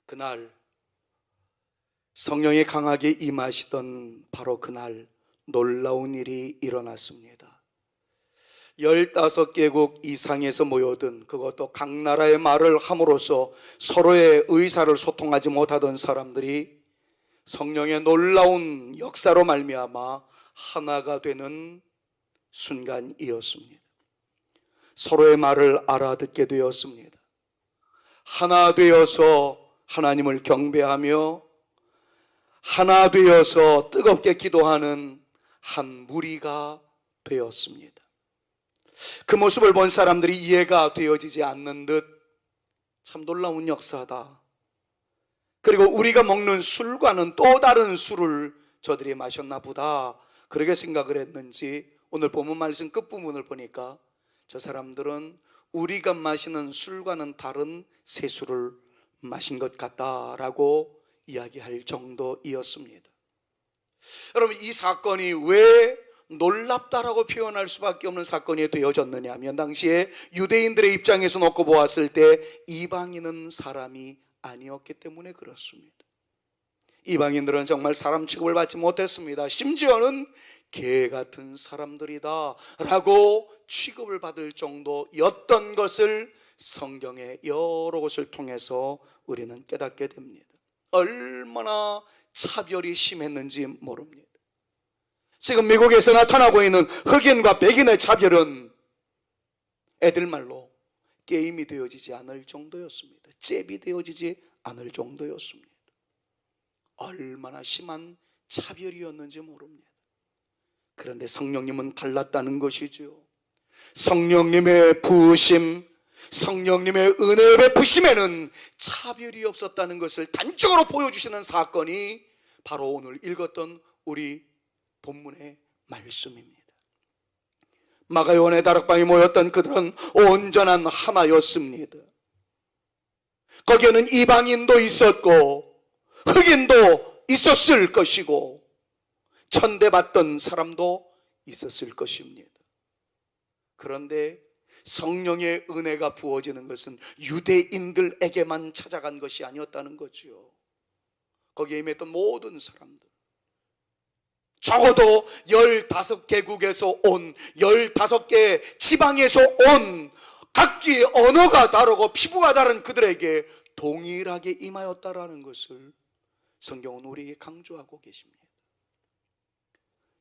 그날 성령이 강하게 임하시던 바로 그날 놀라운 일이 일어났습니다. 15개국 이상에서 모여든, 그것도 각 나라의 말을 함으로써 서로의 의사를 소통하지 못하던 사람들이 성령의 놀라운 역사로 말미암아 하나가 되는 순간이었습니다. 서로의 말을 알아듣게 되었습니다. 하나 되어서 하나님을 경배하며 하나 되어서 뜨겁게 기도하는 한 무리가 되었습니다. 그 모습을 본 사람들이 이해가 되어지지 않는 듯 참 놀라운 역사다. 그리고 우리가 먹는 술과는 또 다른 술을 저들이 마셨나 보다, 그렇게 생각을 했는지 오늘 본문 말씀 끝부분을 보니까 저 사람들은 우리가 마시는 술과는 다른 새 술을 마신 것 같다라고 이야기할 정도이었습니다. 여러분, 이 사건이 왜 놀랍다라고 표현할 수밖에 없는 사건이 되어졌느냐 하면, 당시에 유대인들의 입장에서 놓고 보았을 때 이방인은 사람이 아니었기 때문에 그렇습니다. 이방인들은 정말 사람 취급을 받지 못했습니다. 심지어는 개 같은 사람들이다 라고 취급을 받을 정도였던 것을 성경의 여러 곳을 통해서 우리는 깨닫게 됩니다. 얼마나 차별이 심했는지 모릅니다. 지금 미국에서 나타나고 있는 흑인과 백인의 차별은 애들 말로 게임이 되어지지 않을 정도였습니다. 잽이 되어지지 않을 정도였습니다. 얼마나 심한 차별이었는지 모릅니다. 그런데 성령님은 달랐다는 것이죠. 성령님의 부으심, 성령님의 은혜의 베푸심에는 차별이 없었다는 것을 단적으로 보여주시는 사건이 바로 오늘 읽었던 우리 본문의 말씀입니다. 마가요한의 다락방에 모였던 그들은 온전한 하나였습니다. 거기에는 이방인도 있었고 흑인도 있었을 것이고 천대받던 사람도 있었을 것입니다. 그런데 성령의 은혜가 부어지는 것은 유대인들에게만 찾아간 것이 아니었다는 거죠. 거기에 임했던 모든 사람들, 적어도 15개국에서 온, 15개 지방에서 온, 각기 언어가 다르고 피부가 다른 그들에게 동일하게 임하였다라는 것을 성경은 우리에게 강조하고 계십니다.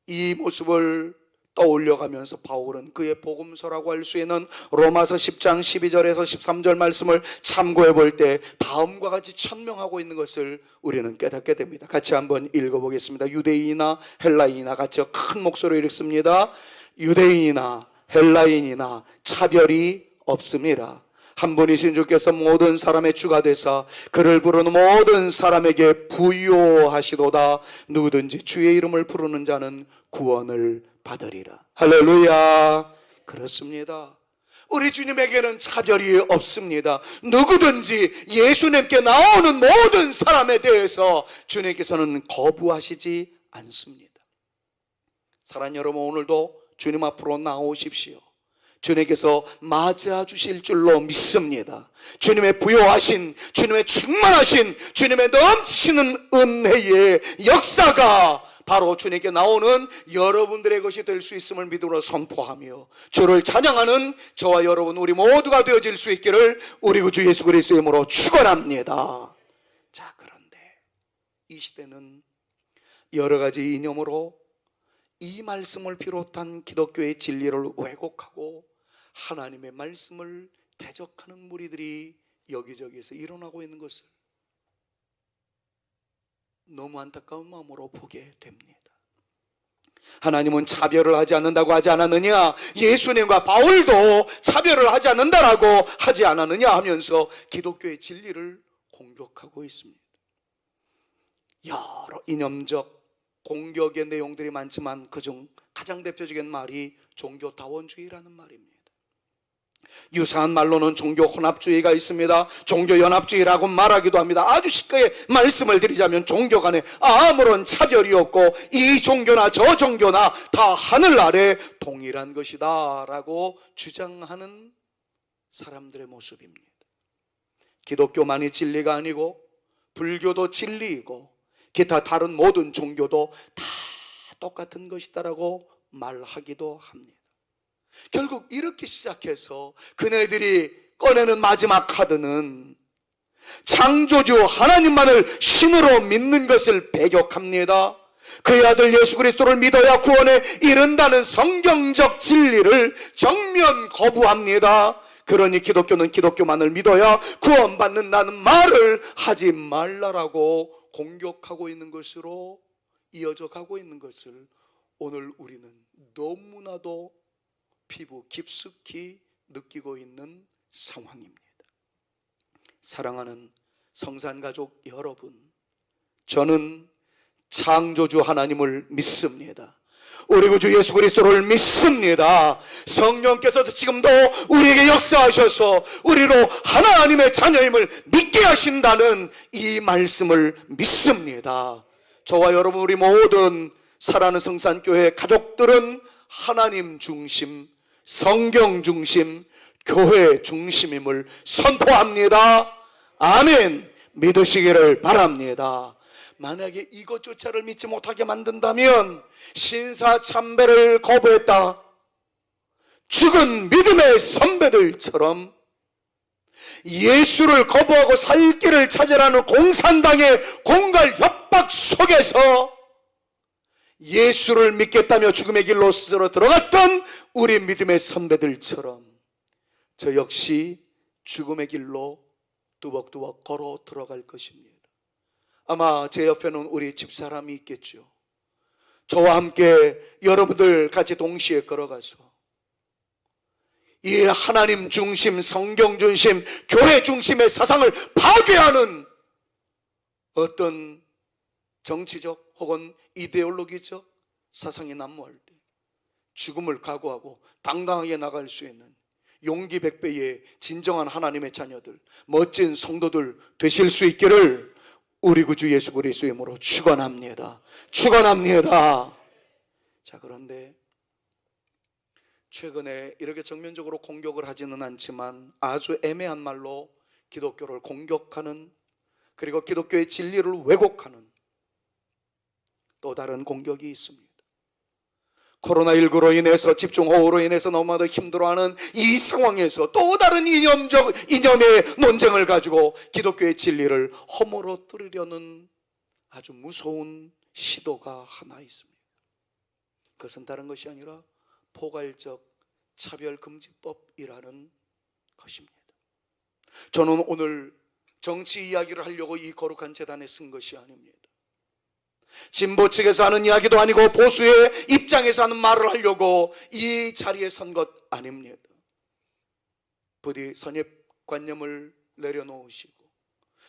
이 모습을 떠올려가면서 바울은 그의 복음서라고 할 수 있는 로마서 10장 12절에서 13절 말씀을 참고해 볼 때 다음과 같이 천명하고 있는 것을 우리는 깨닫게 됩니다. 같이 한번 읽어보겠습니다. 유대인이나 헬라인이나, 같이 큰 목소리로 읽습니다. 유대인이나 헬라인이나 차별이 없음이라. 한 분이신 주께서 모든 사람의 주가 되사 그를 부르는 모든 사람에게 부요하시도다. 누구든지 주의 이름을 부르는 자는 구원을 받으리라. 할렐루야. 그렇습니다. 우리 주님에게는 차별이 없습니다. 누구든지 예수님께 나오는 모든 사람에 대해서 주님께서는 거부하시지 않습니다. 사랑하는 여러분, 오늘도 주님 앞으로 나오십시오. 주님께서 맞아 주실 줄로 믿습니다. 주님의 부요하신, 주님의 충만하신, 주님의 넘치시는 은혜의 역사가 바로 주님께 나오는 여러분들의 것이 될 수 있음을 믿음으로 선포하며 주를 찬양하는 저와 여러분, 우리 모두가 되어질 수 있기를 우리 구주 예수 그리스도의 이름으로 축원합니다. 자, 그런데 이 시대는 여러 가지 이념으로 이 말씀을 비롯한 기독교의 진리를 왜곡하고 하나님의 말씀을 대적하는 무리들이 여기저기에서 일어나고 있는 것을 너무 안타까운 마음으로 보게 됩니다. 하나님은 차별을 하지 않는다고 하지 않았느냐, 예수님과 바울도 차별을 하지 않는다라고 하지 않았느냐 하면서 기독교의 진리를 공격하고 있습니다. 여러 이념적 공격의 내용들이 많지만 그중 가장 대표적인 말이 종교다원주의라는 말입니다. 유사한 말로는 종교혼합주의가 있습니다. 종교연합주의라고 말하기도 합니다. 아주 쉽게 말씀을 드리자면 종교 간에 아무런 차별이 없고 이 종교나 저 종교나 다 하늘 아래 동일한 것이다 라고 주장하는 사람들의 모습입니다. 기독교만이 진리가 아니고 불교도 진리이고 기타 다른 모든 종교도 다 똑같은 것이다라고 말하기도 합니다. 결국 이렇게 시작해서 그네들이 꺼내는 마지막 카드는 창조주 하나님만을 신으로 믿는 것을 배격합니다. 그의 아들 예수 그리스도를 믿어야 구원에 이른다는 성경적 진리를 정면 거부합니다. 그러니 기독교는 기독교만을 믿어야 구원받는다는 말을 하지 말라라고 공격하고 있는 것으로 이어져 가고 있는 것을 오늘 우리는 너무나도 피부 깊숙이 느끼고 있는 상황입니다. 사랑하는 성산가족 여러분, 저는 창조주 하나님을 믿습니다. 우리 구주 예수 그리스도를 믿습니다. 성령께서도 지금도 우리에게 역사하셔서 우리로 하나님의 자녀임을 믿게 하신다는 이 말씀을 믿습니다. 저와 여러분, 우리 모든 사랑하는 성산교회 가족들은 하나님 중심, 성경 중심, 교회 중심임을 선포합니다. 아멘. 믿으시기를 바랍니다. 만약에 이것조차를 믿지 못하게 만든다면 신사참배를 거부했다, 죽은 믿음의 선배들처럼 예수를 거부하고 살 길을 찾으라는 공산당의 공갈 협박 속에서 예수를 믿겠다며 죽음의 길로 스스로 들어갔던 우리 믿음의 선배들처럼 저 역시 죽음의 길로 뚜벅뚜벅 걸어 들어갈 것입니다. 아마 제 옆에는 우리 집사람이 있겠죠. 저와 함께 여러분들 같이 동시에 걸어가서 이 하나님 중심, 성경 중심, 교회 중심의 사상을 파괴하는 어떤 정치적 혹은 이데올로기적 사상이 난무할 때 죽음을 각오하고 당당하게 나갈 수 있는 용기 백배의 진정한 하나님의 자녀들, 멋진 성도들 되실 수 있기를 우리 구주 예수 그리스도의 이름으로 축원합니다. 축원합니다. 자, 그런데 최근에 이렇게 정면적으로 공격을 하지는 않지만 아주 애매한 말로 기독교를 공격하는, 그리고 기독교의 진리를 왜곡하는 또 다른 공격이 있습니다. 코로나19로 인해서 집중호우로 인해서 너무나도 힘들어하는 이 상황에서 또 다른 이념의 논쟁을 가지고 기독교의 진리를 허물어 뜨려는 아주 무서운 시도가 하나 있습니다. 그것은 다른 것이 아니라 포괄적 차별금지법이라는 것입니다. 저는 오늘 정치 이야기를 하려고 이 거룩한 제단에 쓴 것이 아닙니다. 진보 측에서 하는 이야기도 아니고 보수의 입장에서 하는 말을 하려고 이 자리에 선 것 아닙니다. 부디 선입관념을 내려놓으시고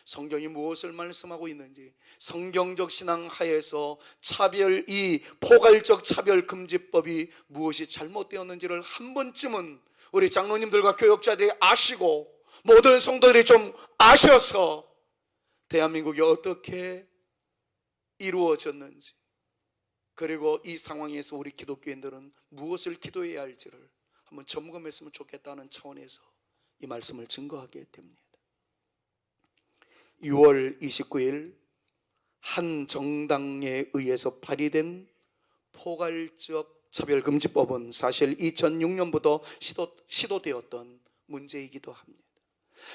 성경이 무엇을 말씀하고 있는지, 성경적 신앙 하에서 차별, 이 포괄적 차별금지법이 무엇이 잘못되었는지를 한 번쯤은 우리 장로님들과 교역자들이 아시고 모든 성도들이 좀 아셔서 대한민국이 어떻게 이루어졌는지, 그리고 이 상황에서 우리 기독교인들은 무엇을 기도해야 할지를 한번 점검했으면 좋겠다는 차원에서 이 말씀을 증거하게 됩니다. 6월 29일 한 정당에 의해서 발의된 포괄적 차별금지법은 사실 2006년부터 시도되었던 문제이기도 합니다.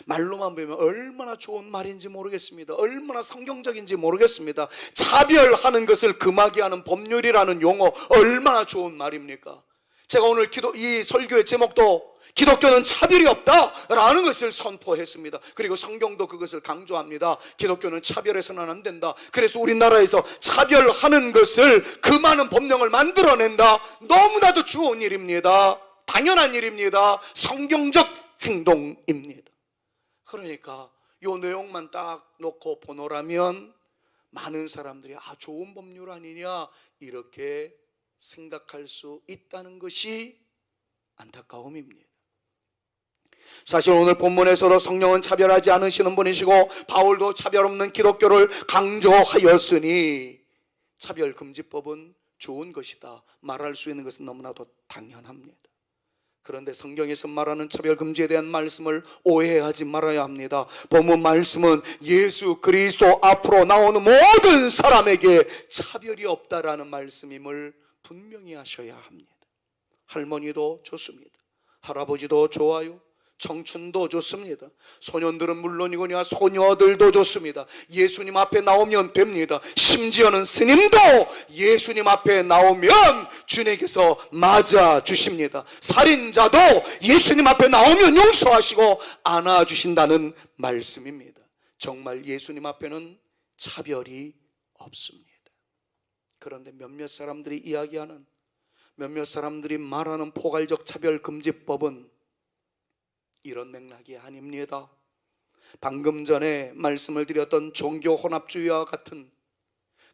말로만 보면 얼마나 좋은 말인지 모르겠습니다. 얼마나 성경적인지 모르겠습니다. 차별하는 것을 금하게 하는 법률이라는 용어, 얼마나 좋은 말입니까? 제가 오늘 이 설교의 제목도 기독교는 차별이 없다라는 것을 선포했습니다. 그리고 성경도 그것을 강조합니다. 기독교는 차별해서는 안 된다. 그래서 우리나라에서 차별하는 것을 금하는 법령을 만들어낸다. 너무나도 좋은 일입니다. 당연한 일입니다. 성경적 행동입니다. 그러니까 이 내용만 딱 놓고 보노라면 많은 사람들이 좋은 법률 아니냐 이렇게 생각할 수 있다는 것이 안타까움입니다. 사실 오늘 본문에서도 성령은 차별하지 않으시는 분이시고 바울도 차별 없는 기독교를 강조하였으니 차별금지법은 좋은 것이다 말할 수 있는 것은 너무나도 당연합니다. 그런데 성경에서 말하는 차별 금지에 대한 말씀을 오해하지 말아야 합니다. 본문 말씀은 예수 그리스도 앞으로 나오는 모든 사람에게 차별이 없다라는 말씀임을 분명히 하셔야 합니다. 할머니도 좋습니다. 할아버지도 좋아요. 청춘도 좋습니다. 소년들은 물론이거니와 소녀들도 좋습니다. 예수님 앞에 나오면 됩니다. 심지어는 스님도 예수님 앞에 나오면 주님께서 맞아 주십니다. 살인자도 예수님 앞에 나오면 용서하시고 안아주신다는 말씀입니다. 정말 예수님 앞에는 차별이 없습니다. 그런데 몇몇 사람들이 이야기하는, 몇몇 사람들이 말하는 포괄적 차별금지법은 이런 맥락이 아닙니다. 방금 전에 말씀을 드렸던 종교 혼합주의와 같은,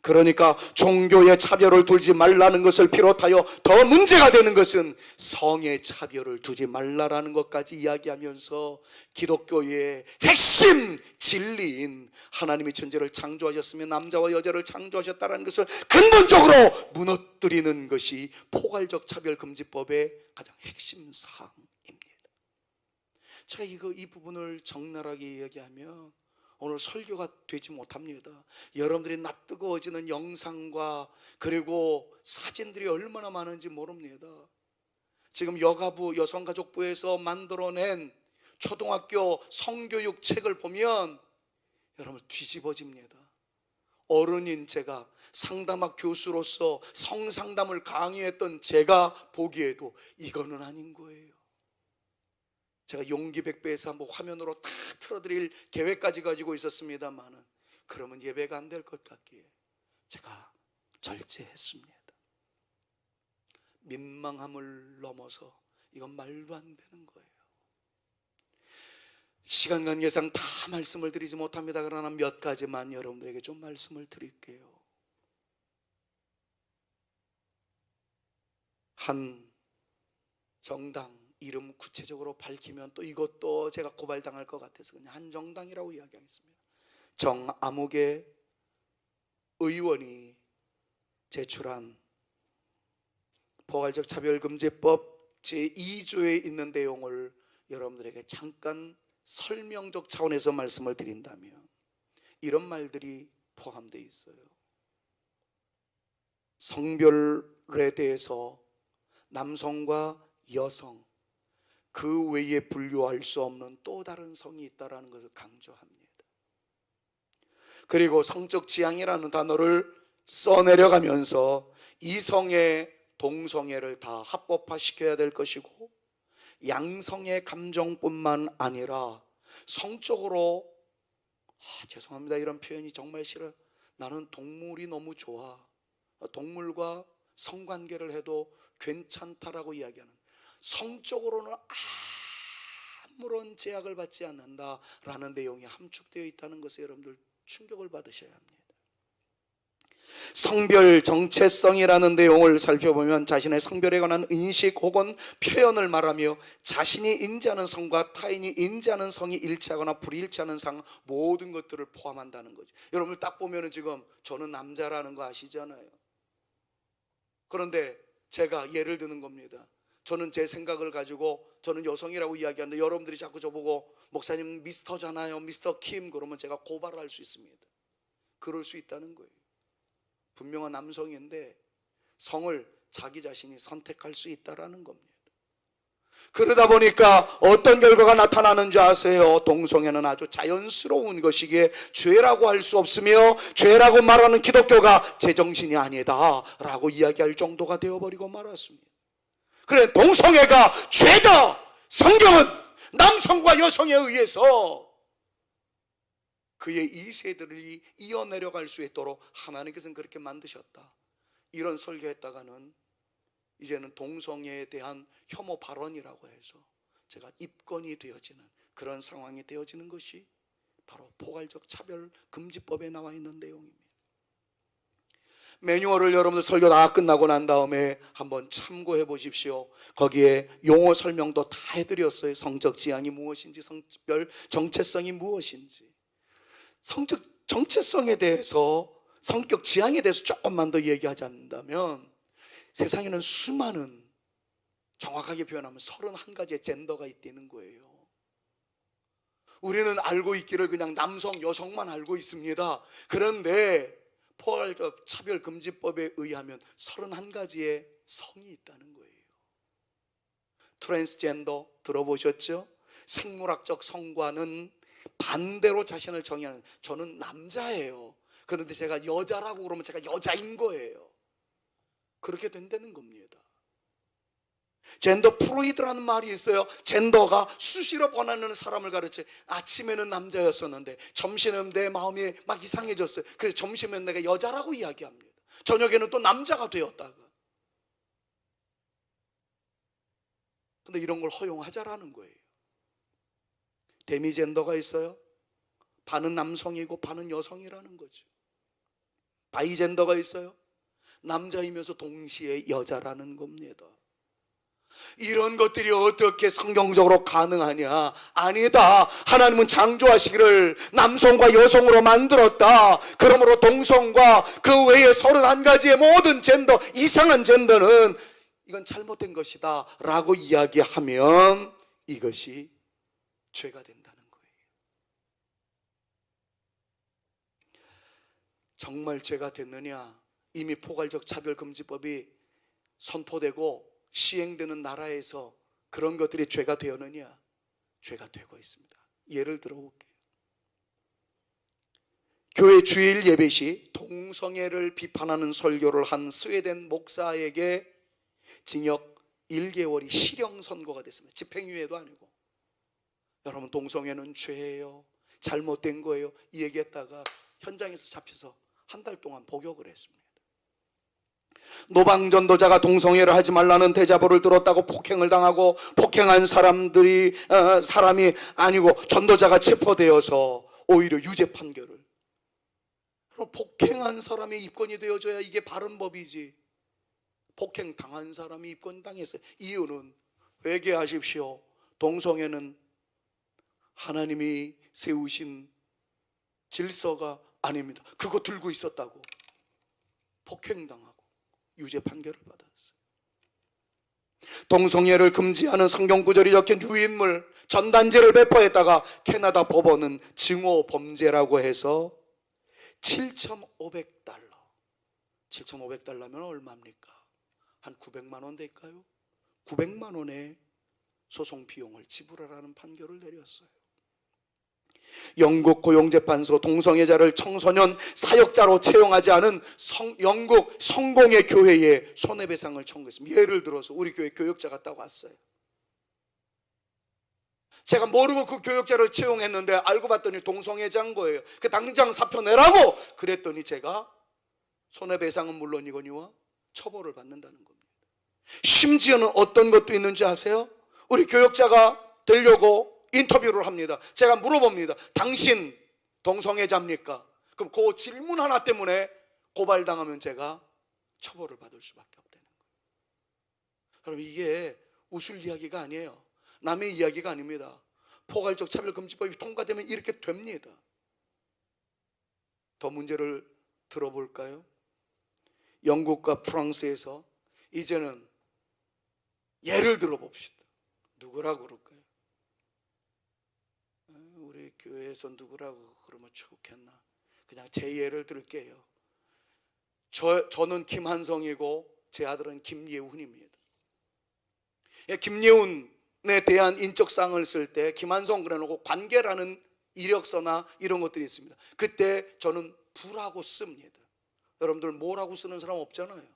그러니까 종교의 차별을 두지 말라는 것을 비롯하여 더 문제가 되는 것은 성의 차별을 두지 말라라는 것까지 이야기하면서 기독교의 핵심 진리인 하나님이 천지를 창조하셨으며 남자와 여자를 창조하셨다는 것을 근본적으로 무너뜨리는 것이 포괄적 차별금지법의 가장 핵심 사항입니다. 제가 이 부분을 적나라하게 이야기하면 오늘 설교가 되지 못합니다. 여러분들이 낯뜨거워지는 영상과 그리고 사진들이 얼마나 많은지 모릅니다. 지금 여가부 여성가족부에서 만들어낸 초등학교 성교육 책을 보면 여러분 뒤집어집니다. 어른인 제가, 상담학 교수로서 성상담을 강의했던 제가 보기에도 이거는 아닌 거예요. 제가 용기 100배에서 한번 화면으로 다 틀어드릴 계획까지 가지고 있었습니다만은 그러면 예배가 안 될 것 같기에 제가 절제했습니다. 민망함을 넘어서 이건 말도 안 되는 거예요. 시간 관계상 다 말씀을 드리지 못합니다. 그러나 몇 가지만 여러분들에게 좀 말씀을 드릴게요. 한 정당 이름 구체적으로 밝히면 또 이것도 제가 고발당할 것 같아서 그냥 한 정당이라고 이야기하겠습니다. 정아무개 의원이 제출한 포괄적 차별금지법 제2조에 있는 내용을 여러분들에게 잠깐 설명적 차원에서 말씀을 드린다면 이런 말들이 포함되어 있어요. 성별에 대해서 남성과 여성 그 외에 분류할 수 없는 또 다른 성이 있다는 것을 강조합니다. 그리고 성적 지향이라는 단어를 써내려가면서 이성의 동성애를 다 합법화시켜야 될 것이고 양성의 감정뿐만 아니라 성적으로 죄송합니다 이런 표현이 정말 싫어요. 나는 동물이 너무 좋아. 동물과 성관계를 해도 괜찮다라고 이야기하는 성적으로는 아무런 제약을 받지 않는다라는 내용이 함축되어 있다는 것에 여러분들 충격을 받으셔야 합니다. 성별 정체성이라는 내용을 살펴보면 자신의 성별에 관한 인식 혹은 표현을 말하며 자신이 인지하는 성과 타인이 인지하는 성이 일치하거나 불일치하는 상 모든 것들을 포함한다는 거죠. 여러분들 딱 보면 지금 저는 남자라는 거 아시잖아요. 그런데 제가 예를 드는 겁니다. 저는 제 생각을 가지고 저는 여성이라고 이야기하는데 여러분들이 자꾸 저보고 목사님 미스터잖아요, 미스터 킴 그러면 제가 고발을 할 수 있습니다. 그럴 수 있다는 거예요. 분명한 남성인데 성을 자기 자신이 선택할 수 있다는 겁니다. 그러다 보니까 어떤 결과가 나타나는지 아세요? 동성애는 아주 자연스러운 것이기에 죄라고 할 수 없으며 죄라고 말하는 기독교가 제정신이 아니다 라고 이야기할 정도가 되어버리고 말았습니다. 그래 동성애가 죄다. 성경은 남성과 여성에 의해서 그의 이세들이 이어내려갈 수 있도록 하나님께서는 그렇게 만드셨다. 이런 설교했다가는 이제는 동성애에 대한 혐오 발언이라고 해서 제가 입건이 되어지는 그런 상황이 되어지는 것이 바로 포괄적 차별금지법에 나와 있는 내용입니다. 매뉴얼을 여러분들 설교 다 끝나고 난 다음에 한번 참고해 보십시오. 거기에 용어 설명도 다 해드렸어요. 성적 지향이 무엇인지, 성별 정체성이 무엇인지. 성적 정체성에 대해서, 성격 지향에 대해서 조금만 더 얘기하자면 세상에는 수많은 정확하게 표현하면 31가지의 젠더가 있다는 거예요. 우리는 알고 있기를 그냥 남성, 여성만 알고 있습니다. 그런데 포괄적 차별금지법에 의하면 31가지의 성이 있다는 거예요. 트랜스젠더 들어보셨죠? 생물학적 성과는 반대로 자신을 정의하는, 저는 남자예요. 그런데 제가 여자라고 그러면 제가 여자인 거예요. 그렇게 된다는 겁니다. 젠더 프루이드라는 말이 있어요. 젠더가 수시로 변하는 사람을 가르쳐. 아침에는 남자였었는데 점심에는 내 마음이 막 이상해졌어요. 그래서 점심에는 내가 여자라고 이야기합니다. 저녁에는 또 남자가 되었다가. 근데 이런 걸 허용하자라는 거예요. 데미젠더가 있어요. 반은 남성이고 반은 여성이라는 거죠. 바이젠더가 있어요. 남자이면서 동시에 여자라는 겁니다. 이런 것들이 어떻게 성경적으로 가능하냐? 아니다. 하나님은 창조하시기를 남성과 여성으로 만들었다. 그러므로 동성과 그 외에 31가지의 모든 젠더, 이상한 젠더는 이건 잘못된 것이다 라고 이야기하면 이것이 죄가 된다는 거예요. 정말 죄가 됐느냐? 이미 포괄적 차별금지법이 선포되고 시행되는 나라에서 그런 것들이 죄가 되었느냐? 죄가 되고 있습니다. 예를 들어볼게요. 교회 주일 예배 시 동성애를 비판하는 설교를 한 스웨덴 목사에게 징역 1개월이 실형 선고가 됐습니다. 집행유예도 아니고. 여러분, 동성애는 죄예요, 잘못된 거예요, 이 얘기했다가 현장에서 잡혀서 한 달 동안 복역을 했습니다. 노방전도자가 동성애를 하지 말라는 대자보를 들었다고 폭행을 당하고, 폭행한 사람이 아니고 전도자가 체포되어서 오히려 유죄 판결을. 그럼 폭행한 사람이 입건이 되어줘야 이게 바른 법이지. 폭행 당한 사람이 입건 당했어요. 이유는 회개하십시오. 동성애는 하나님이 세우신 질서가 아닙니다. 그거 들고 있었다고 폭행당하고 유죄 판결을 받았어요. 동성애를 금지하는 성경 구절이 적힌 유인물 전단지를 배포했다가 캐나다 법원은 증오 범죄라고 해서 7,500달러. 7,500달러면 얼마입니까? 한 900만 원 될까요? 900만 원의 소송 비용을 지불하라는 판결을 내렸어요. 영국 고용재판소 동성애자를 청소년 사역자로 채용하지 않은 영국 성공의 교회에 손해배상을 청구했습니다. 예를 들어서 우리 교회 교역자가 딱 왔어요. 제가 모르고 그 교역자를 채용했는데 알고 봤더니 동성애자인 거예요. 그 당장 사표 내라고 그랬더니 제가 손해배상은 물론이거니와 처벌을 받는다는 겁니다. 심지어는 어떤 것도 있는지 아세요? 우리 교역자가 되려고 인터뷰를 합니다. 제가 물어봅니다. 당신 동성애자입니까? 그럼 그 질문 하나 때문에 고발당하면 제가 처벌을 받을 수밖에 없다는 거예요. 여러분, 이게 웃을 이야기가 아니에요. 남의 이야기가 아닙니다. 포괄적 차별금지법이 통과되면 이렇게 됩니다. 더 문제를 들어볼까요? 영국과 프랑스에서 이제는 예를 들어봅시다. 누구라고 그럴까요? 우리 교회에서 누구라고 그러면 좋겠나? 그냥 제 예를 들게요. 저는 김한성이고 제 아들은 김예훈입니다. 김예훈에 대한 인적사항을 쓸 때 김한성 그래놓고 관계라는 이력서나 이런 것들이 있습니다. 그때 저는 부라고 씁니다. 여러분들 뭐라고 쓰는 사람 없잖아요.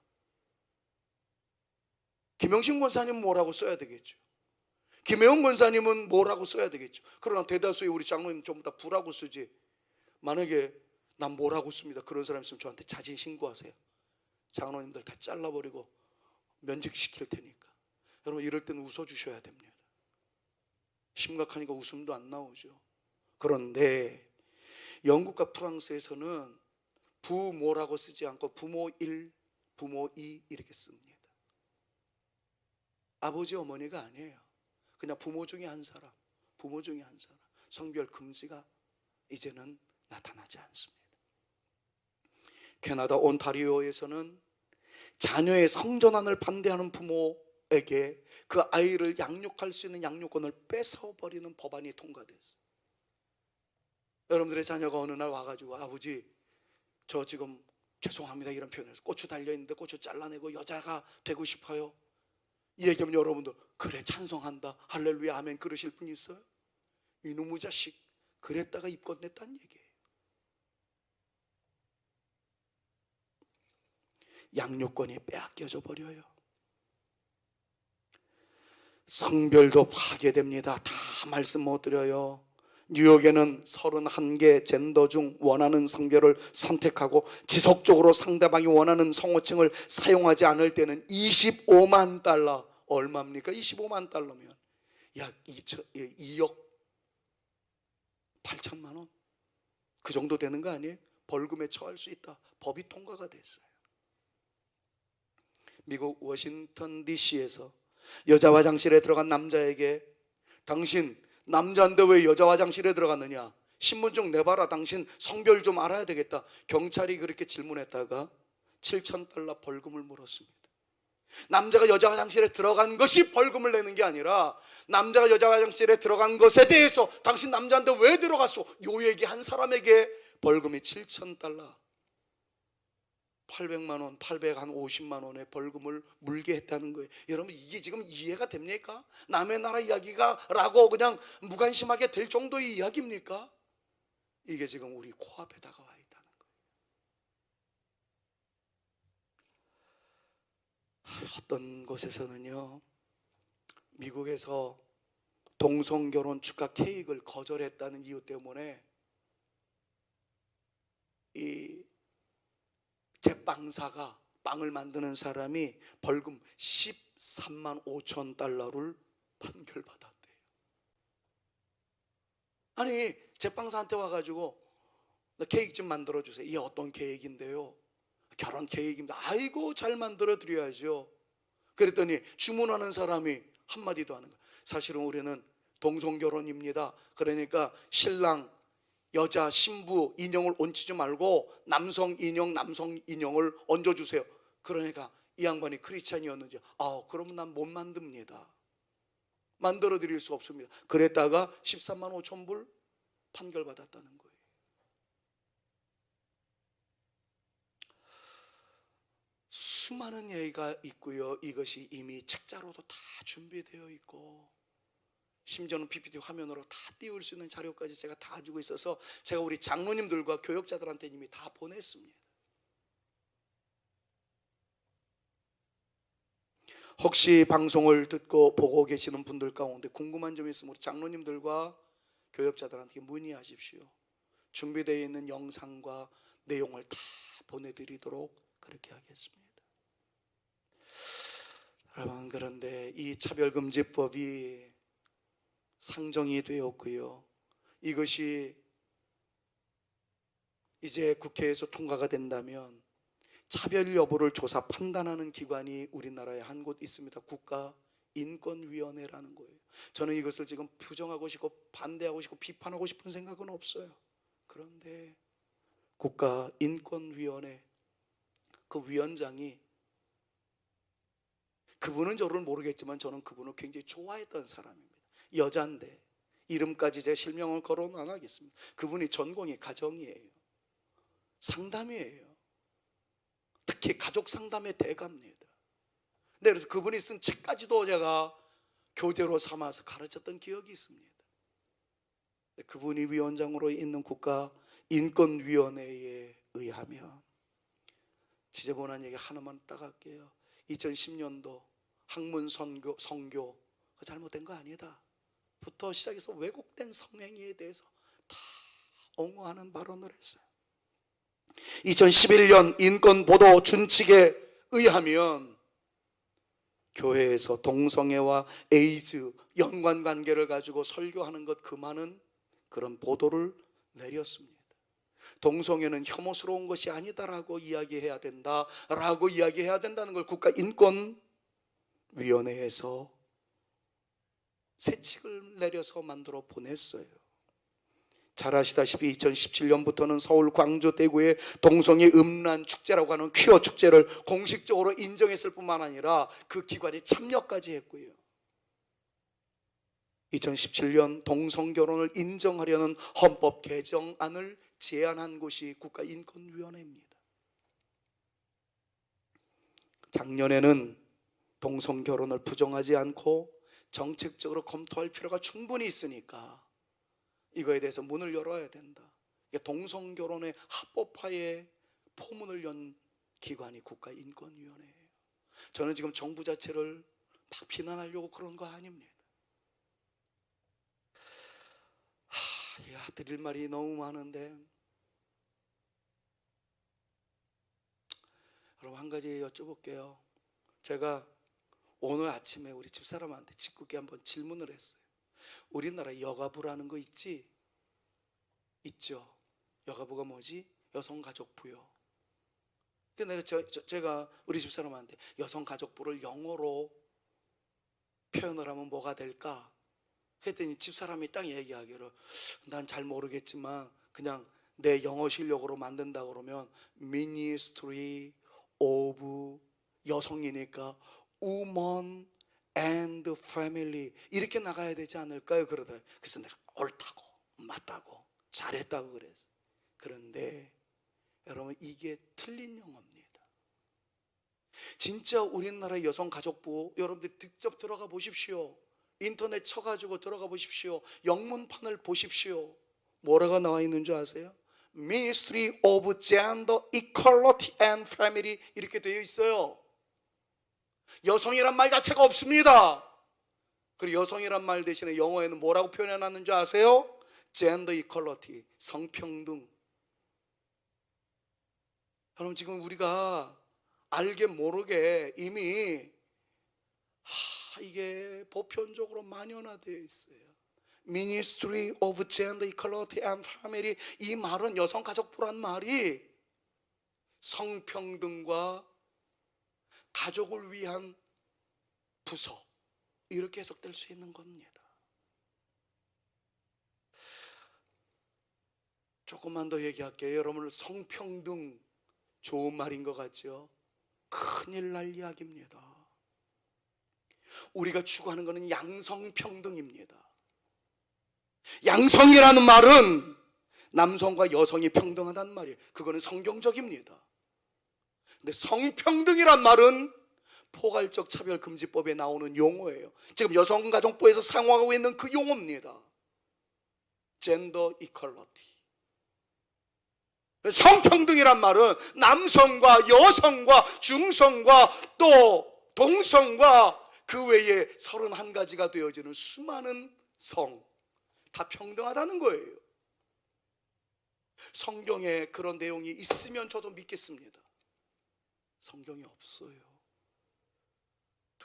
김영신 권사님은 뭐라고 써야 되겠죠. 김혜원 권사님은 뭐라고 써야 되겠죠. 그러나 대다수의 우리 장로님 전부 다 부라고 쓰지. 만약에 난 뭐라고 씁니다, 그런 사람 있으면 저한테 자진 신고하세요. 장로님들 다 잘라버리고 면직시킬 테니까. 여러분, 이럴 때는 웃어주셔야 됩니다. 심각하니까 웃음도 안 나오죠. 그런데 영국과 프랑스에서는 부모라고 쓰지 않고 부모 1, 부모 2 이렇게 씁니다. 아버지 어머니가 아니에요. 그냥 부모 중에 한 사람, 부모 중에 한 사람. 성별 금지가 이제는 나타나지 않습니다. 캐나다 온타리오에서는 자녀의 성전환을 반대하는 부모 그 아이를 양육할 수 있는 양육권을 뺏어버리는 법안이 통과됐어요. 여러분들의 자녀가 어느 날 와가지고 아버지 저 지금 죄송합니다 이런 표현을 고추 달려있는데 고추 잘라내고 여자가 되고 싶어요. 이 얘기하면 여러분들 그래 찬성한다 할렐루야 아멘 그러실 분 있어요? 이놈의 자식 그랬다가 입건 냈다는 얘기예요. 양육권이 빼앗겨져 버려요. 성별도 파괴됩니다. 다 말씀 못 드려요. 뉴욕에는 31개 젠더 중 원하는 성별을 선택하고 지속적으로 상대방이 원하는 성호칭을 사용하지 않을 때는 25만 달러 얼마입니까? 25만 달러면 약 2억 8천만 원 그 정도 되는 거 아니에요? 벌금에 처할 수 있다. 법이 통과가 됐어요. 미국 워싱턴 DC에서 여자 화장실에 들어간 남자에게 당신 남자인데 왜 여자 화장실에 들어갔느냐? 신분증 내봐라. 당신 성별 좀 알아야 되겠다. 경찰이 그렇게 질문했다가 7,000달러 벌금을 물었습니다. 남자가 여자 화장실에 들어간 것이 벌금을 내는 게 아니라 남자가 여자 화장실에 들어간 것에 대해서 당신 남자인데 왜 들어갔어? 요 얘기한 사람에게 벌금이 7,000달러 800만 원, 850만 원의 벌금을 물게 했다는 거예요. 여러분 이게 지금 이해가 됩니까? 남의 나라 이야기가 라고 그냥 무관심하게 될 정도의 이야기입니까? 이게 지금 우리 코앞에 다가와 있다는 거예요. 어떤 곳에서는요 미국에서 동성결혼 축하 케이크를 거절했다는 이유 때문에 이 제빵사가 빵을 만드는 사람이 벌금 13만 5천 달러를 판결받았대요. 아니 제빵사한테 와가지고 나 케이크 좀 만들어주세요. 이게 어떤 케이크인데요? 결혼 케이크입니다. 아이고 잘 만들어 드려야죠. 그랬더니 주문하는 사람이 한마디도 안 하는 거예요. 사실은 우리는 동성결혼입니다. 그러니까 신랑 여자 신부 인형을 얹히지 말고 남성 인형을 얹어주세요. 그러니까 이 양반이 크리스찬이었는지 그러면 난 못 만듭니다. 만들어 드릴 수 없습니다. 그랬다가 13만 5천 불 판결받았다는 거예요. 수많은 예가 있고요. 이것이 이미 책자로도 다 준비되어 있고 심지어는 PPT 화면으로 다 띄울 수 있는 자료까지 제가 다 가지고 있어서 제가 우리 장로님들과 교역자들한테 이미 다 보냈습니다. 혹시 방송을 듣고 보고 계시는 분들 가운데 궁금한 점이 있으면 우리 장로님들과 교역자들한테 문의하십시오. 준비되어 있는 영상과 내용을 다 보내드리도록 그렇게 하겠습니다. 여러분 그런데 이 차별금지법이 상정이 되었고요. 이것이 이제 국회에서 통과가 된다면 차별 여부를 조사 판단하는 기관이 우리나라에 한 곳 있습니다. 국가인권위원회라는 거예요. 저는 이것을 지금 부정하고 싶고 반대하고 싶고 비판하고 싶은 생각은 없어요. 그런데 국가인권위원회 그 위원장이 그분은 저를 모르겠지만 저는 그분을 굉장히 좋아했던 사람입니다. 여자인데 이름까지 제 실명을 거론은 안 하겠습니다. 그분이 전공이 가정이에요. 상담이에요. 특히 가족 상담의 대가입니다. 네, 그래서 그분이 쓴 책까지도 제가 교재로 삼아서 가르쳤던 기억이 있습니다. 그분이 위원장으로 있는 국가인권위원회에 의하면 지저분한 얘기 하나만 딱 할게요. 2010년도 학문 성교 그 잘못된 거 아니다 부터 시작해서 왜곡된 성행위에 대해서 다 옹호하는 발언을 했어요. 2011년 인권보도 준칙에 의하면 교회에서 동성애와 에이즈 연관관계를 가지고 설교하는 것 금하는 그런 보도를 내렸습니다. 동성애는 혐오스러운 것이 아니다라고 이야기해야 된다라고 이야기해야 된다는 걸 국가인권위원회에서 세칙을 내려서 만들어 보냈어요. 잘 아시다시피 2017년부터는 서울, 광주, 대구의 동성애 음란 축제라고 하는 퀴어 축제를 공식적으로 인정했을 뿐만 아니라 그 기관이 참여까지 했고요. 2017년 동성결혼을 인정하려는 헌법 개정안을 제안한 곳이 국가인권위원회입니다. 작년에는 동성결혼을 부정하지 않고 정책적으로 검토할 필요가 충분히 있으니까 이거에 대해서 문을 열어야 된다. 동성결혼의 합법화에 포문을 연 기관이 국가인권위원회예요. 저는 지금 정부 자체를 막 비난하려고 그런 거 아닙니다. 드릴 말이 너무 많은데 여러분 한 가지 여쭤볼게요. 제가 오늘 아침에 우리 집사람한테 짓궂게 한번 질문을 했어요. 우리나라 여가부라는 거 있지? 있죠. 여가부가 뭐지? 여성가족부요. 그래서 제가 우리 집사람한테 여성가족부를 영어로 표현을 하면 뭐가 될까? 그랬더니 집사람이 딱 얘기하기를 난 잘 모르겠지만 그냥 내 영어 실력으로 만든다 그러면 Ministry of 여성이니까 Woman and Family 이렇게 나가야 되지 않을까요? 그러더라고요. 그래서 내가 옳다고 맞다고 잘했다고 그랬어요. 그런데 여러분 이게 틀린 영어입니다. 진짜 우리나라 여성가족부 여러분들 직접 들어가 보십시오. 인터넷 쳐가지고 들어가 보십시오. 영문판을 보십시오. 뭐라고 나와 있는 줄 아세요? Ministry of Gender Equality and Family 이렇게 되어 있어요. 여성이란 말 자체가 없습니다. 그리고 여성이란 말 대신에 영어에는 뭐라고 표현해놨는 줄 아세요? Gender Equality, 성평등. 여러분 지금 우리가 알게 모르게 이미 이게 보편적으로 만연화되어 있어요. Ministry of Gender Equality and Family 이 말은 여성가족부란 말이 성평등과 가족을 위한 부서 이렇게 해석될 수 있는 겁니다. 조금만 더 얘기할게요. 여러분 성평등 좋은 말인 것 같죠? 큰일 날 이야기입니다. 우리가 추구하는 것은 양성평등입니다. 양성이라는 말은 남성과 여성이 평등하다는 말이에요. 그거는 성경적입니다. 근데 성평등이란 말은 포괄적 차별금지법에 나오는 용어예요. 지금 여성가족부에서 사용하고 있는 그 용어입니다. 젠더 이퀄러티. 성평등이란 말은 남성과 여성과 중성과 또 동성과 그 외에 31가지가 되어지는 수많은 성 다 평등하다는 거예요. 성경에 그런 내용이 있으면 저도 믿겠습니다. 성경이 없어요.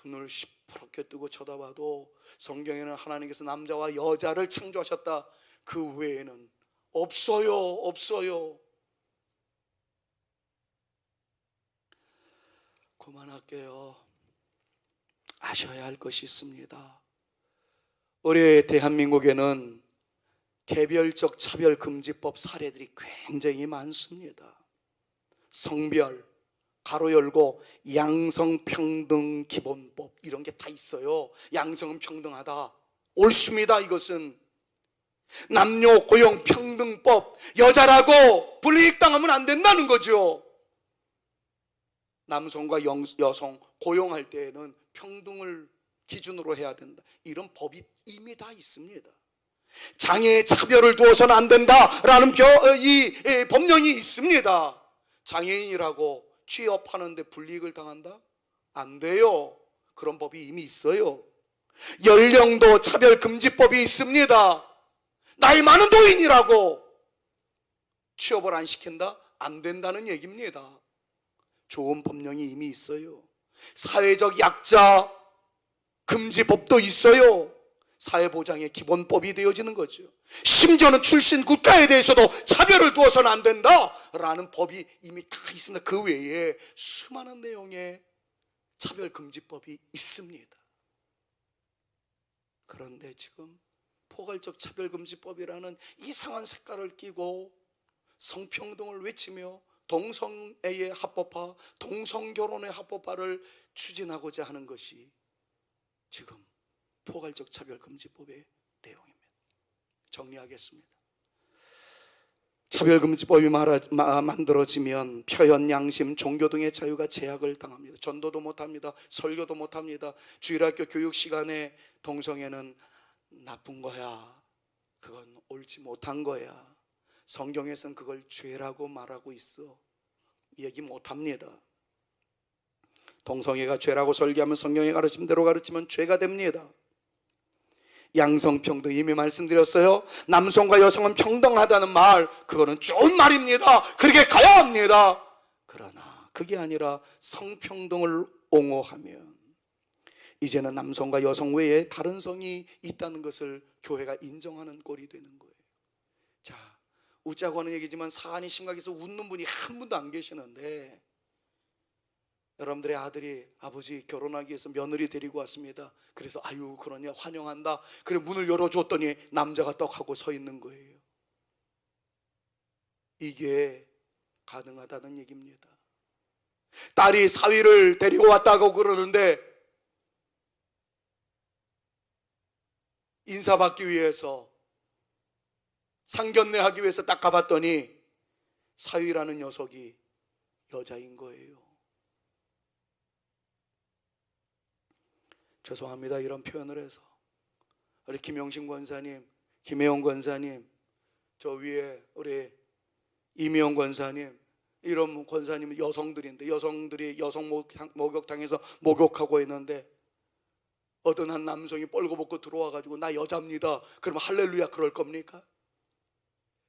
눈을 시퍼렇게 뜨고 쳐다봐도 성경에는 하나님께서 남자와 여자를 창조하셨다 그 외에는 없어요. 그만할게요. 아셔야 할 것이 있습니다. 올해 대한민국에는 개별적 차별금지법 사례들이 굉장히 많습니다. 성별, 가로 열고 양성평등기본법 이런 게 다 있어요. 양성은 평등하다. 옳습니다. 이것은 남녀 고용평등법 여자라고 불이익당하면 안 된다는 거죠. 남성과 여성 고용할 때에는 평등을 기준으로 해야 된다. 이런 법이 이미 다 있습니다. 장애의 차별을 두어서는 안 된다라는 이 법령이 있습니다. 장애인이라고 취업하는데 불이익을 당한다? 안 돼요. 그런 법이 이미 있어요. 연령도 차별금지법이 있습니다. 나이 많은 노인이라고 취업을 안 시킨다? 안 된다는 얘기입니다. 좋은 법령이 이미 있어요. 사회적 약자 금지법도 있어요. 사회보장의 기본법이 되어지는 거죠. 심지어는 출신 국가에 대해서도 차별을 두어서는 안 된다라는 법이 이미 다 있습니다. 그 외에 수많은 내용의 차별금지법이 있습니다. 그런데 지금 포괄적 차별금지법이라는 이상한 색깔을 끼고 성평등을 외치며 동성애의 합법화, 동성결혼의 합법화를 추진하고자 하는 것이 지금 포괄적 차별금지법의 내용입니다. 정리하겠습니다. 차별금지법이 만들어지면 표현, 양심, 종교 등의 자유가 제약을 당합니다. 전도도 못합니다. 설교도 못합니다. 주일학교 교육 시간에 동성애는 나쁜 거야, 그건 옳지 못한 거야, 성경에서는 그걸 죄라고 말하고 있어, 얘기 못합니다. 동성애가 죄라고 설교하면 성경의 가르침대로 가르치면 죄가 됩니다. 양성평등 이미 말씀드렸어요. 남성과 여성은 평등하다는 말, 그거는 좋은 말입니다. 그렇게 가야 합니다. 그러나 그게 아니라 성평등을 옹호하면 이제는 남성과 여성 외에 다른 성이 있다는 것을 교회가 인정하는 꼴이 되는 거예요. 자, 웃자고 하는 얘기지만 사안이 심각해서 웃는 분이 한 분도 안 계시는데, 여러분들의 아들이 아버지 결혼하기 위해서 며느리 데리고 왔습니다. 그래서 아유 그러냐, 환영한다. 그래 문을 열어줬더니 남자가 떡 하고 서 있는 거예요. 이게 가능하다는 얘기입니다. 딸이 사위를 데리고 왔다고 그러는데 인사받기 위해서, 상견례하기 위해서 딱 가봤더니 사위라는 녀석이 여자인 거예요. 죄송합니다, 이런 표현을 해서. 우리 김영신 권사님, 김혜영 권사님, 저 위에 우리 이미영 권사님, 이런 권사님은 여성들인데, 여성들이 여성 목욕탕에서 목욕하고 있는데 어떤 한 남성이 뻘거벗고 들어와가지고 나 여자입니다, 그러면 할렐루야 그럴 겁니까?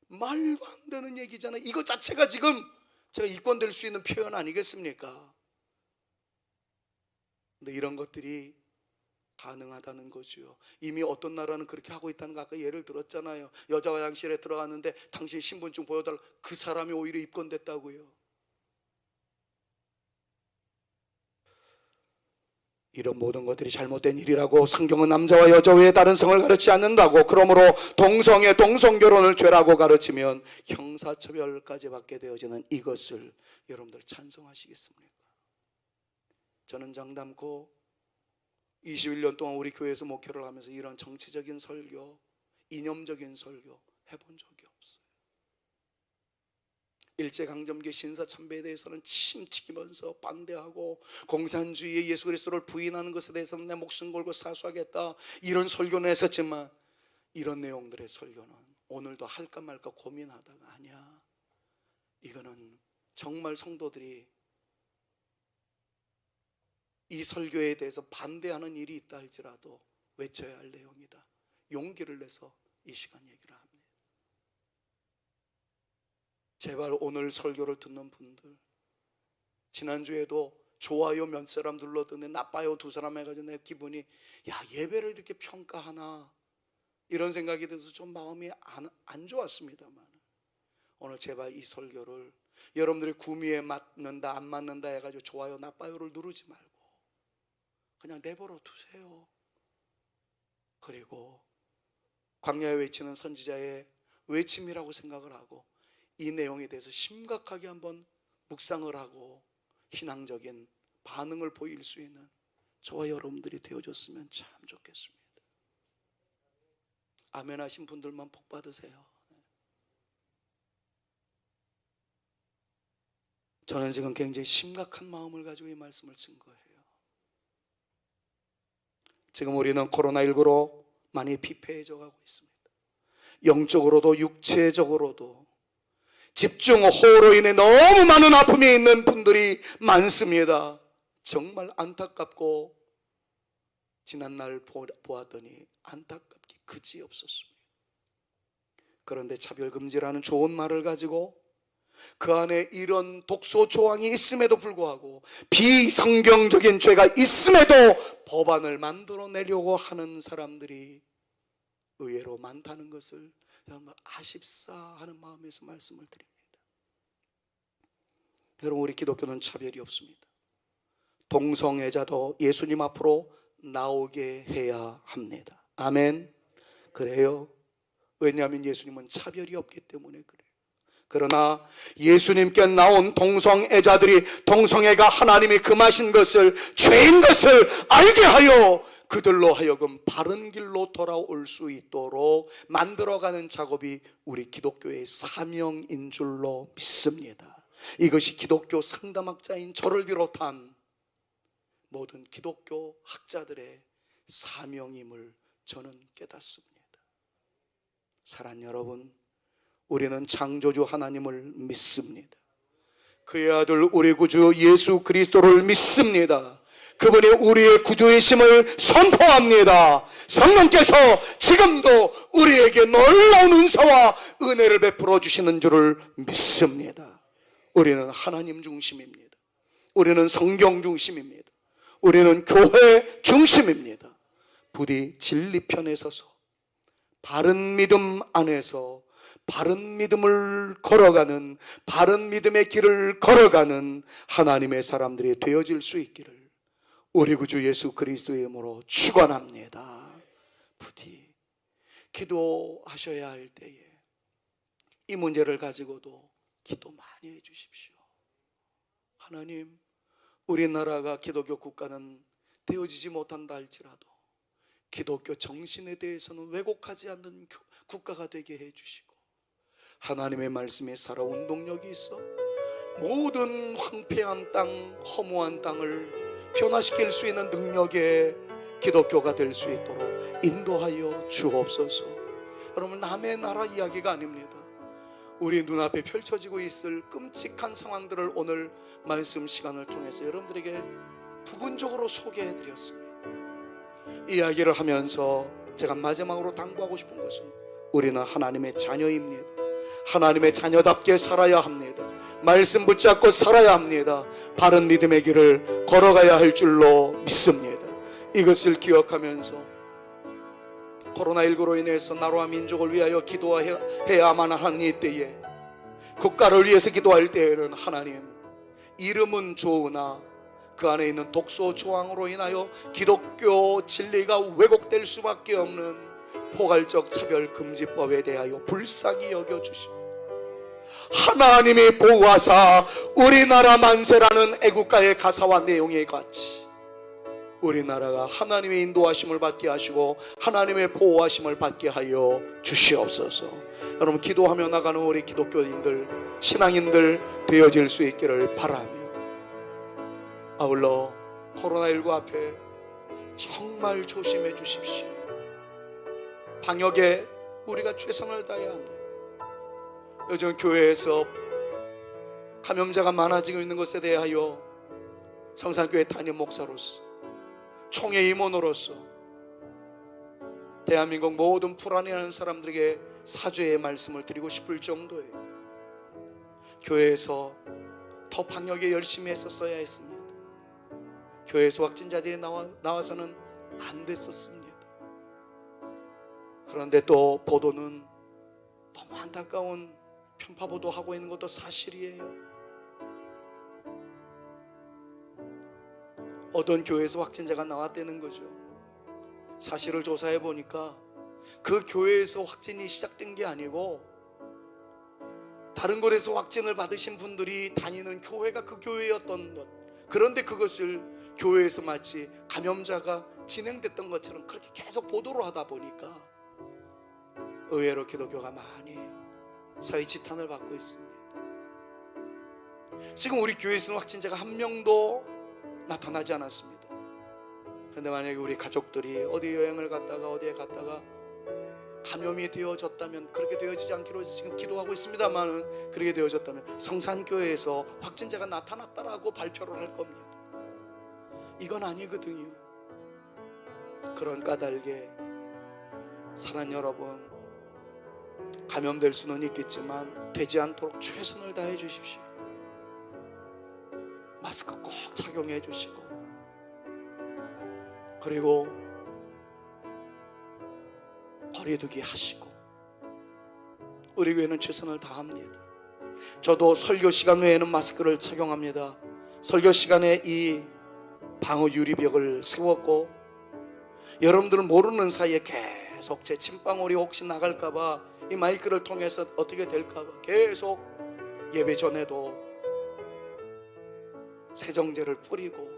말도 안 되는 얘기잖아요. 이거 자체가 지금 제가 이권될 수 있는 표현 아니겠습니까? 근데 이런 것들이 가능하다는 거죠. 이미 어떤 나라는 그렇게 하고 있다는 거 아까 예를 들었잖아요. 여자 화장실에 들어갔는데 당신 신분증 보여달라, 그 사람이 오히려 입건됐다고요. 이런 모든 것들이 잘못된 일이라고, 성경은 남자와 여자 외에 다른 성을 가르치지 않는다고, 그러므로 동성애, 동성결혼을 죄라고 가르치면 형사처벌까지 받게 되어지는 이것을 여러분들 찬성하시겠습니까? 저는 장담코 21년 동안 우리 교회에서 목회를 하면서 이런 정치적인 설교, 이념적인 설교 해본 적이 없어요. 일제강점기 신사참배에 대해서는 침튀기면서 반대하고, 공산주의의 예수 그리스도를 부인하는 것에 대해서는 내 목숨 걸고 사수하겠다, 이런 설교는 했었지만 이런 내용들의 설교는 오늘도 할까 말까 고민하다가, 아니야, 이거는 정말 성도들이 이 설교에 대해서 반대하는 일이 있다 할지라도 외쳐야 할 내용이다, 용기를 내서 이 시간 얘기를 합니다. 제발 오늘 설교를 듣는 분들, 지난주에도 좋아요 몇 사람 눌렀던데 나빠요 2사람 해가지고 내 기분이, 야 예배를 이렇게 평가하나, 이런 생각이 들어서 좀 마음이 안 좋았습니다만, 오늘 제발 이 설교를 여러분들이 구미에 맞는다 안 맞는다 해가지고 좋아요 나빠요를 누르지 말고 그냥 내버려 두세요. 그리고 광야에 외치는 선지자의 외침이라고 생각을 하고 이 내용에 대해서 심각하게 한번 묵상을 하고 신앙적인 반응을 보일 수 있는 저와 여러분들이 되어줬으면 참 좋겠습니다. 아멘 하신 분들만 복 받으세요. 저는 지금 굉장히 심각한 마음을 가지고 이 말씀을 쓴 거예요. 지금 우리는 코로나19로 많이 피폐해져 가고 있습니다. 영적으로도 육체적으로도 집중호우로 인해 너무 많은 아픔이 있는 분들이 많습니다. 정말 안타깝고 지난날 보았더니 안타깝기 그지없었습니다. 그런데 차별금지라는 좋은 말을 가지고 그 안에 이런 독소 조항이 있음에도 불구하고 비성경적인 죄가 있음에도 법안을 만들어내려고 하는 사람들이 의외로 많다는 것을 여러분 아쉽사 하는 마음에서 말씀을 드립니다. 여러분, 우리 기독교는 차별이 없습니다. 동성애자도 예수님 앞으로 나오게 해야 합니다. 아멘. 그래요. 왜냐하면 예수님은 차별이 없기 때문에 그래요. 그러나 예수님께 나온 동성애자들이 동성애가 하나님이 금하신 것을, 죄인 것을 알게 하여 그들로 하여금 바른 길로 돌아올 수 있도록 만들어가는 작업이 우리 기독교의 사명인 줄로 믿습니다. 이것이 기독교 상담학자인 저를 비롯한 모든 기독교 학자들의 사명임을 저는 깨닫습니다. 사랑하는 여러분, 우리는 창조주 하나님을 믿습니다. 그의 아들 우리 구주 예수 그리스도를 믿습니다. 그분이 우리의 구주이심을 선포합니다. 성령께서 지금도 우리에게 놀라운 은사와 은혜를 베풀어 주시는 줄을 믿습니다. 우리는 하나님 중심입니다. 우리는 성경 중심입니다. 우리는 교회 중심입니다. 부디 진리편에 서서 바른 믿음 안에서 바른 믿음을 걸어가는, 바른 믿음의 길을 걸어가는 하나님의 사람들이 되어질 수 있기를 우리 구주 예수 그리스도의 이름으로 축원합니다. 부디 기도하셔야 할 때에 이 문제를 가지고도 기도 많이 해주십시오. 하나님, 우리나라가 기독교 국가는 되어지지 못한다 할지라도 기독교 정신에 대해서는 왜곡하지 않는 국가가 되게 해주시고, 하나님의 말씀에 살아 운동력이 있어 모든 황폐한 땅, 허무한 땅을 변화시킬 수 있는 능력의 기독교가 될 수 있도록 인도하여 주옵소서. 여러분, 남의 나라 이야기가 아닙니다. 우리 눈앞에 펼쳐지고 있을 끔찍한 상황들을 오늘 말씀 시간을 통해서 여러분들에게 부분적으로 소개해드렸습니다. 이야기를 하면서 제가 마지막으로 당부하고 싶은 것은 우리는 하나님의 자녀입니다. 하나님의 자녀답게 살아야 합니다. 말씀 붙잡고 살아야 합니다. 바른 믿음의 길을 걸어가야 할 줄로 믿습니다. 이것을 기억하면서 코로나19로 인해서 나라와 민족을 위하여 기도해야만 하는 이때에, 국가를 위해서 기도할 때에는 하나님, 이름은 좋으나 그 안에 있는 독소 조항으로 인하여 기독교 진리가 왜곡될 수밖에 없는 포괄적 차별금지법에 대하여 불쌍히 여겨주시고, 하나님이 보호하사 우리나라 만세라는 애국가의 가사와 내용에 같이 우리나라가 하나님의 인도하심을 받게 하시고 하나님의 보호하심을 받게 하여 주시옵소서. 여러분, 기도하며 나가는 우리 기독교인들, 신앙인들 되어질 수 있기를 바라며, 아울러 코로나19 앞에 정말 조심해 주십시오. 방역에 우리가 최선을 다해야 합니다. 요즘 교회에서 감염자가 많아지고 있는 것에 대하여 성산교회 담임 목사로서, 총회 임원으로서 대한민국 모든 불안해하는 사람들에게 사죄의 말씀을 드리고 싶을 정도예요. 교회에서 더 방역에 열심히 했었어야 했습니다. 교회에서 확진자들이 나와서는 안 됐었습니다. 그런데 또 보도는 너무 안타까운 편파 보도하고 있는 것도 사실이에요. 어떤 교회에서 확진자가 나왔다는 거죠. 사실을 조사해 보니까 그 교회에서 확진이 시작된 게 아니고 다른 곳에서 확진을 받으신 분들이 다니는 교회가 그 교회였던 것. 그런데 그것을 교회에서 마치 감염자가 진행됐던 것처럼 그렇게 계속 보도를 하다 보니까 의외로 기독교가 많이 사회 지탄을 받고 있습니다. 지금 우리 교회에서는 확진자가 한 명도 나타나지 않았습니다. 그런데 만약에 우리 가족들이 어디 여행을 갔다가 어디에 갔다가 감염이 되어졌다면, 그렇게 되어지지 않기로 해서 지금 기도하고 있습니다만, 그렇게 되어졌다면 성산교회에서 확진자가 나타났다라고 발표를 할 겁니다. 이건 아니거든요. 그런 까닭에 사랑하는 여러분, 감염될 수는 있겠지만 되지 않도록 최선을 다해 주십시오. 마스크 꼭 착용해 주시고, 그리고 거리두기 하시고, 우리 교회는 최선을 다합니다. 저도 설교 시간 외에는 마스크를 착용합니다. 설교 시간에 이 방어 유리벽을 세웠고, 여러분들은 모르는 사이에 계속 계속 제 침방울이 혹시 나갈까봐 이 마이크를 통해서 어떻게 될까봐 계속 예배 전에도 세정제를 뿌리고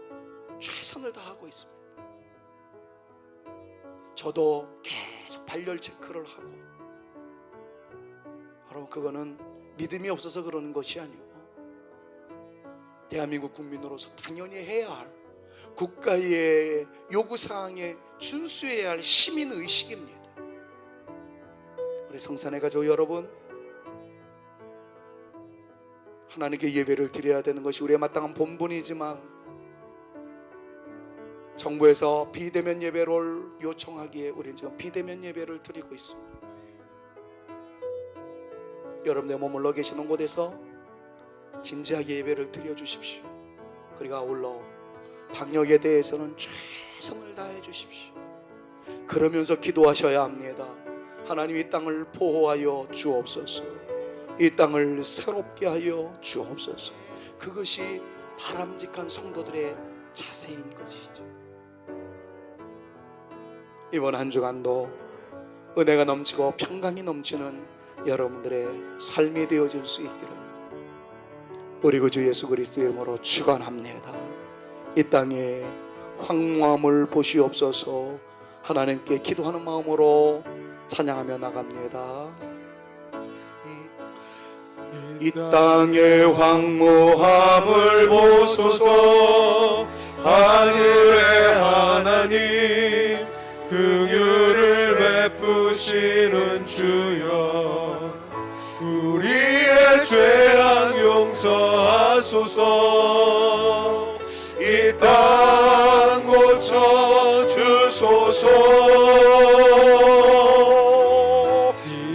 최선을 다하고 있습니다. 저도 계속 발열 체크를 하고. 여러분, 그거는 믿음이 없어서 그러는 것이 아니고 대한민국 국민으로서 당연히 해야 할, 국가의 요구사항에 준수해야 할 시민의식입니다. 우리 성산의 가족 여러분, 하나님께 예배를 드려야 되는 것이 우리의 마땅한 본분이지만 정부에서 비대면 예배를 요청하기에 우리는 지금 비대면 예배를 드리고 있습니다. 여러분의 머물러 계시는 곳에서 진지하게 예배를 드려주십시오. 그리고 아울러 방역에 대해서는 최선을 다해 주십시오. 그러면서 기도하셔야 합니다. 하나님, 이 땅을 보호하여 주옵소서. 이 땅을 새롭게 하여 주옵소서. 그것이 바람직한 성도들의 자세인 것이죠. 이번 한 주간도 은혜가 넘치고 평강이 넘치는 여러분들의 삶이 되어질 수 있기를 우리 구주 예수 그리스도 이름으로 축원합니다. 이 땅에 황무함을 보시옵소서. 하나님께 기도하는 마음으로 찬양하며 나갑니다. 이 땅의 황무함을 보소서. 하늘의 하나님, 긍휼을 베푸시는 주여, 우리의 죄악 용서하소서. 이 땅 고쳐주소서.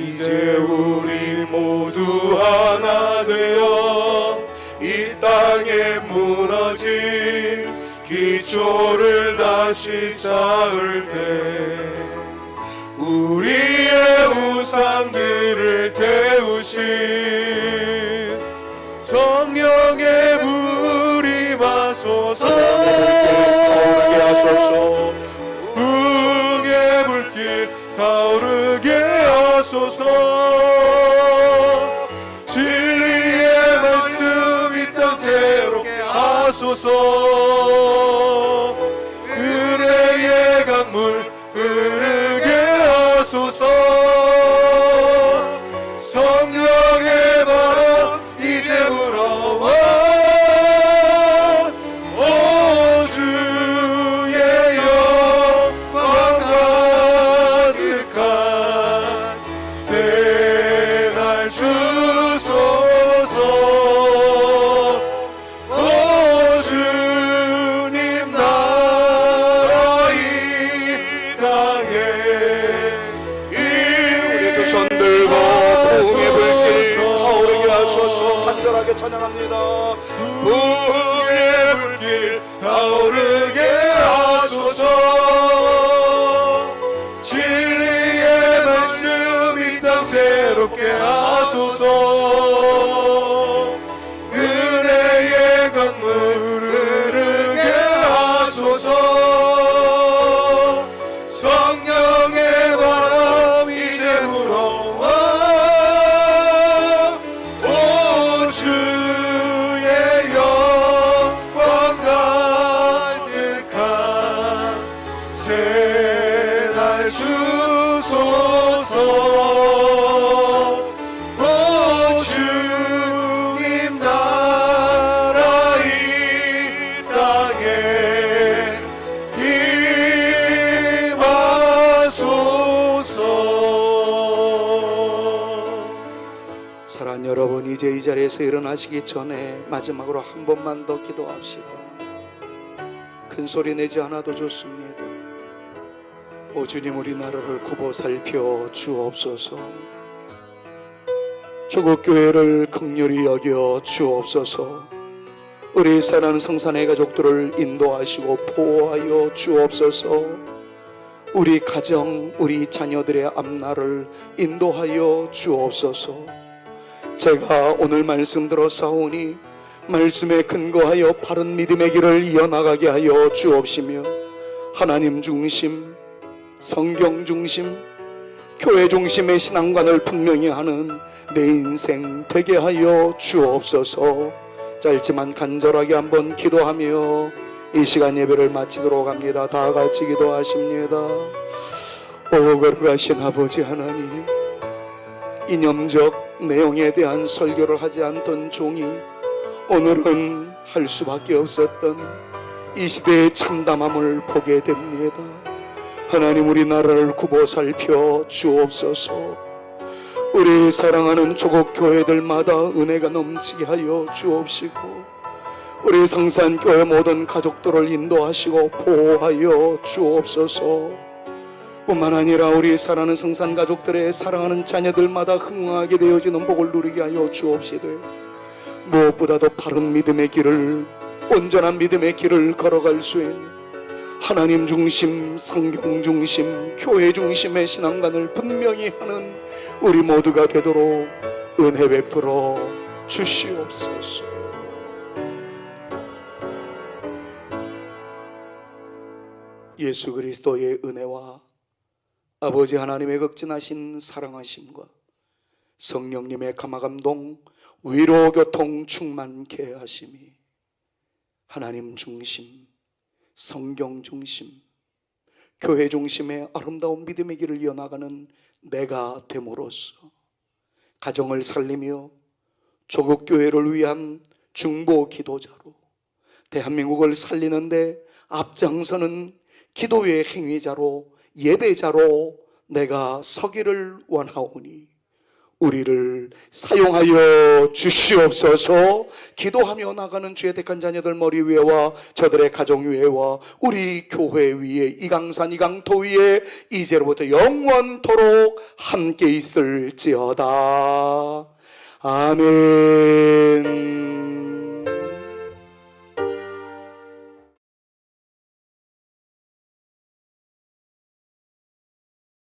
이제 우리 모두 하나 되어 이 땅에 무너진 기초를 다시 쌓을 때 우리의 우상들을 태우신 성령의 불이 마소서. 응의 불길 타오르게 하소서. 진리의 말씀 이 땅 새롭게 하소서. 은혜의 강물 흐르게 하소서. 성령의 바람 이제 불어와. 오 주의 영광 가득한 새날 주소서. 오 주님 나라 이 땅에. 우리 두 손 들고 부흥의 불길 타오르게 하소서. 간절하게 찬양합니다. 부흥의 불길 타오르게 하소서. 진리의 말씀 이 땅 새롭게 하소서. 은혜의 강물 흐르게 하소서. 성령의 바람 이제 불어와. 오 주의 영광 가득한 새날 주소서. 오 주님 나라 이 땅에 임하소서. 사랑하는 여러분, 이제 이 자리에서 일어나시기 전에 마지막으로 한 번만 더 기도합시다. 큰 소리 내지 않아도 좋습니다. 오 주님, 우리 나라를 굽어 살펴 주옵소서. 조국 교회를 긍휼히 여겨 주옵소서. 우리 사랑하는 성산의 가족들을 인도하시고 보호하여 주옵소서. 우리 가정, 우리 자녀들의 앞날을 인도하여 주옵소서. 제가 오늘 말씀 들었사오니 말씀에 근거하여 바른 믿음의 길을 이어나가게 하여 주옵시며 하나님 중심, 성경 중심, 교회 중심의 신앙관을 분명히 하는 내 인생 되게 하여 주옵소서. 짧지만 간절하게 한번 기도하며 이 시간 예배를 마치도록 합니다. 다 같이 기도하십니다. 오 거룩하신 아버지 하나님, 이념적 내용에 대한 설교를 하지 않던 종이 오늘은 할 수밖에 없었던 이 시대의 참담함을 보게 됩니다. 하나님, 우리나라를 굽어 살펴 주옵소서. 우리 사랑하는 조국 교회들마다 은혜가 넘치게 하여 주옵시고, 우리 성산교회 모든 가족들을 인도하시고 보호하여 주옵소서. 뿐만 아니라 우리 사랑하는 성산 가족들의 사랑하는 자녀들마다 흥하게 되어지는 복을 누리게 하여 주옵시되, 무엇보다도 바른 믿음의 길을, 온전한 믿음의 길을 걸어갈 수 있는 하나님 중심, 성경 중심, 교회 중심의 신앙관을 분명히 하는 우리 모두가 되도록 은혜 베풀어 주시옵소서. 예수 그리스도의 은혜와 아버지 하나님의 극진하신 사랑하심과 성령님의 감화감동, 위로, 교통 충만케 하심이 하나님 중심, 성경 중심, 교회 중심의 아름다운 믿음의 길을 이어나가는 내가 됨으로써 가정을 살리며 조국 교회를 위한 중보 기도자로, 대한민국을 살리는데 앞장서는 기도의 행위자로, 예배자로 내가 서기를 원하오니 우리를 사용하여 주시옵소서. 기도하며 나가는 주의 택한 자녀들 머리 위에와 저들의 가정 위에와 우리 교회 위에, 이 강산 이 강토 위에 이제로부터 영원토록 함께 있을지어다. 아멘.